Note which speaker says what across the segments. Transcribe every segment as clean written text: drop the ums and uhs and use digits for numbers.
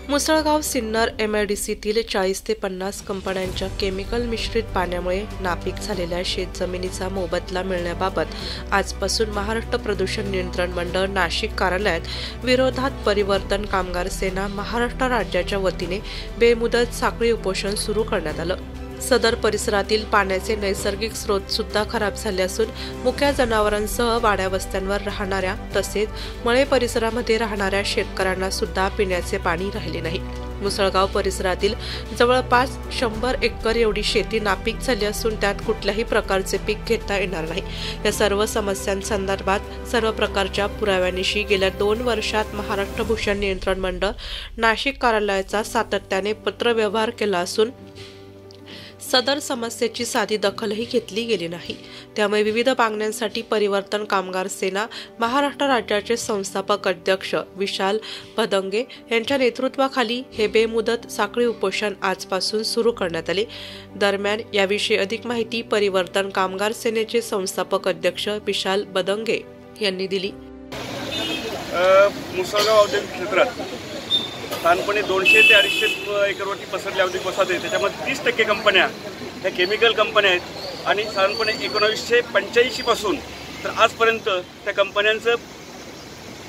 Speaker 1: मुसळगाव सिन्नर MIDCतील 40 ते 50 कंपन्यांच्या केमिकल मिश्रित पाण्यामुळे नापीक झालेल्या शेतजमिनीचा मोबदला मिळण्याबाबत आजपासून महाराष्ट्र प्रदूषण नियंत्रण मंडळ नाशिक कार्यालयात विरोधात परिवर्तन कामगार सेना महाराष्ट्र राज्याच्या वतीने बेमुदत साखळी उपोषण सुरू करण्यात आलं। सदर परिसरातील पाण्याचे नैसर्गिक स्रोत सुद्धा खराब झाले असून मुक्या जनावरांसह वाड्या वस्त्यांवर राहणाऱ्या तसेच मळे परिसरामध्ये राहणाऱ्या शेतकऱ्यांना सुद्धा पिण्याचे पाणी राहिले नाही। मुसळगाव परिसरातील जवळपास 100 एकर एवढी शेती नापीक झाली असून त्यात कुठल्याही प्रकारचे पीक घेता येणार नाही। या सर्व समस्यांसंदर्भात सर्व प्रकारच्या पुराव्यानिशी गेल्या 2 वर्षात महाराष्ट्र भूषण नियंत्रण मंडळ नाशिक कार्यालयाचा सातत्याने पत्रव्यवहार केला असून सदर समस्येची साधी दखलही घेतली गेली नाही। त्यामुळे विविध मागण्यांसाठी परिवर्तन कामगार सेना महाराष्ट्र राज्याचे संस्थापक अध्यक्ष विशाल बदंगे यांच्या नेतृत्वाखाली हे बेमुदत साखळी उपोषण आजपासून सुरू करण्यात आले। दरम्यान याविषयी अधिक माहिती परिवर्तन कामगार सेनेचे संस्थापक अध्यक्ष विशाल बदंगे यांनी दिली।
Speaker 2: मुसळगाव औद्योगिक क्षेत्रात साधारणपणे 200 ते 250 एकरवरती पसरल्या औद्योगिक वसाहत आहे। त्याच्यामध्ये 30% कंपन्या ह्या केमिकल कंपन्या आहेत आणि साधारणपणे 1985 पासून तर आजपर्यंत त्या कंपन्यांचं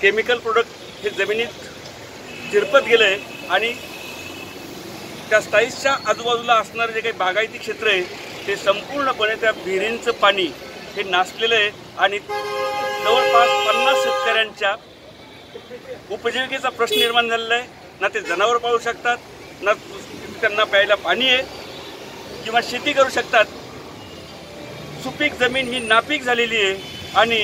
Speaker 2: केमिकल प्रोडक्ट हे जमिनीत झिरपत गेलं आहे आणि त्या स्टाईल्सच्या आजूबाजूला असणारं जे काही बागायती क्षेत्र आहे ते संपूर्णपणे त्या विहिरींचं पाणी हे नासलेलं आहे आणि जवळपास 50 शेतकऱ्यांच्या उपजीविकेचा प्रश्न निर्माण झालेला आहे। ना ते जनावर पाळू शकतात, ना त्यांना प्यायला पाणी आहे किंवा शेती करू शकतात। सुपीक जमीन ही नापीक झालेली आहे आणि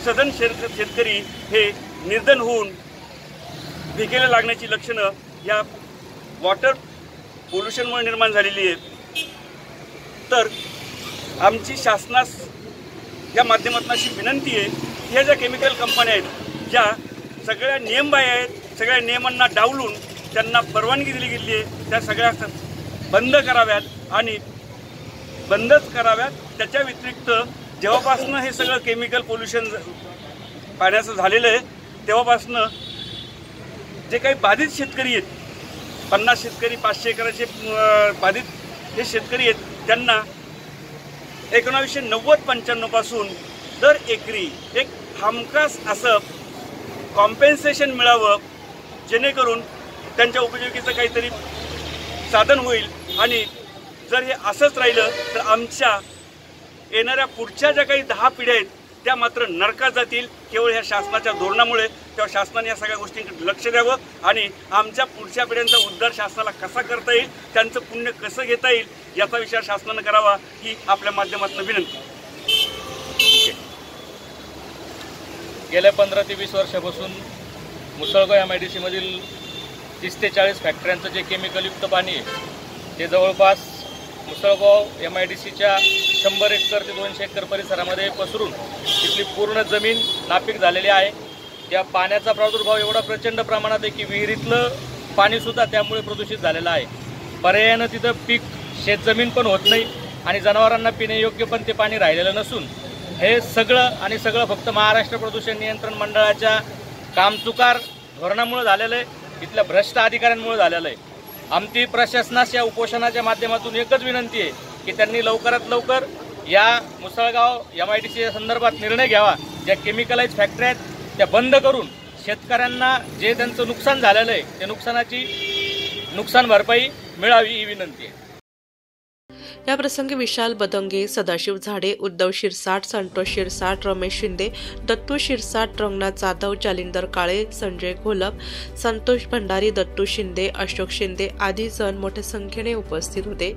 Speaker 2: सदन शेतकरी हे निर्धन होऊन भिकेला लागण्याची लक्षणं या वॉटर पोल्युशनमुळे निर्माण झालेली आहे। तर आमची शासनास या माध्यमातून अशी विनंती आहे की ह्या ज्या केमिकल कंपन्या आहेत ज्या सगळ्या नियमबाह्य आहेत, सगळ्या नियमांना डावलून त्यांना परवानगी दिली गेली आहे, त्या सगळ्या बंद कराव्यात आणि बंदच कराव्यात। त्याच्या व्यतिरिक्त जेव्हापासून हे सगळं केमिकल पोल्युशन पाण्याचं झालेलं आहे तेव्हापासून जे काही बाधित शेतकरी आहेत 50 शेतकरी 500 एकराचे बाधित हे शेतकरी आहेत त्यांना 1990-95 पासून दर एकरी एक हमखास असं कॉम्पेन्सेशन मिळावं जेणेकरून त्यांच्या उपजीविकेचं काहीतरी साधन होईल। आणि जर हे असंच राहिलं तर आमच्या येणाऱ्या पुढच्या ज्या काही 10 पिढ्या आहेत त्या मात्र नरकात जातील केवळ ह्या शासनाच्या धोरणामुळे। तेव्हा शासनाने या सगळ्या गोष्टींकडे लक्ष द्यावं आणि आमच्या पुढच्या पिढ्यांचा उद्धार शासनाला कसा करता येईल, त्यांचं पुण्य कसं घेता येईल याचा विचार शासनानं करावा ही आपल्या माध्यमातून विनंती।
Speaker 3: गेल्या 15 ते 20 वर्षापासून मुसळगाव MIDC मधील 30 ते 40 फॅक्टऱ्यांचं जे केमिकलयुक्त पाणी आहे ते जवळपास मुसळगाव MIDCच्या 100 एकर ते 200 एकर परिसरामध्ये पसरून तिथली पूर्ण जमीन नापीक झालेली आहे। त्या पाण्याचा प्रादुर्भाव एवढा प्रचंड प्रमाणात आहे की विहिरीतलं पाणीसुद्धा त्यामुळे प्रदूषित झालेलं आहे। पर्यायानं तिथं पीक शेतजमीन पण होत नाही आणि जनावरांना पिण्यायोग्य पण ते पाणी राहिलेलं नसून हे सगळं फक्त महाराष्ट्र प्रदूषण नियंत्रण मंडळाच्या कामचुकार धोरणामुळे झालेलं आहे, इथल्या भ्रष्ट अधिकाऱ्यांमुळे झालेलं आहे। आमची प्रशासनास या उपोषणाच्या माध्यमातून एकच विनंती आहे की त्यांनी लवकरात लवकर या मुसळगाव MIDC संदर्भात निर्णय घ्यावा। ज्या केमिकलाइज फॅक्टऱ्या आहेत त्या बंद करून शेतकऱ्यांना जे त्यांचं नुकसान झालेलं आहे त्या नुकसानाची नुकसान भरपाई मिळावी ही विनंती आहे।
Speaker 1: या प्रसंगी विशाल बदंगे, सदाशिव झाडे, उद्धव शिरसाट, संतोष शिरसाट, रमेश शिंदे, दत्तू शिरसाट, रंगनाथ जाधव, जालिंदर काळे, संजय घोलप, संतोष भंडारी, दत्तू शिंदे, अशोक शिंदे आदी जण मोठ्या संख्येने उपस्थित होते।